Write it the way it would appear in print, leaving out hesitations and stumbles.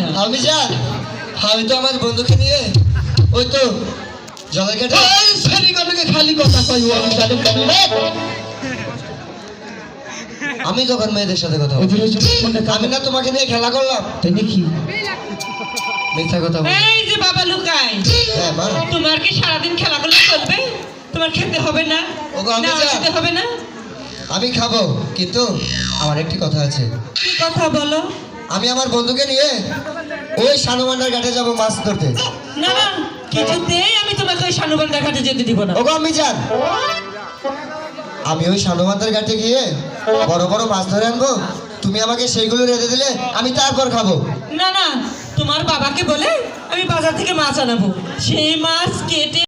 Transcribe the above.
না। আমি যান, আমি তো আমার বন্ধুকে নিয়ে ওই তো জলের ঘাটে ফেরিঘাটে খালি কথা কই আমি জানি না। আমি তখন মেয়েদের সাথে কথা বলি। আমি না তোমাকে নিয়ে খেলা করলাম, তাই নাকি? মিথ্যা কথা বলি। এই যে বাবা লুকাই, হ্যাঁ মা, তোমার কি সারাদিন খেলা করলে চলবে? তোমার খেতে হবে না? ওগো আমি না, যা, খেতে হবে না? আমি খাবো, কিন্তু আমার একটি কথা আছে। কি কথা বলো? আমি আমার বন্ধুকে নিয়ে ওই সানুমান্ডার ঘাটে যাব মাছ ধরতে। না না, কিছুতেই আমি তোমাকে ওই সানুবান্ডা ঘাটে যেতে দিব না। ওগো আমি যান, আমি ওই সানুমান্ডার ঘাটে গিয়ে বড় বড় মাছ ধরে আনবো, তুমি আমাকে সেইগুলো রেঁধে দিলে আমি তারপর খাবো। না না, তোমার বাবাকে বলে আমি বাজার থেকে মাছ আনাবো, সেই মাছ কেটে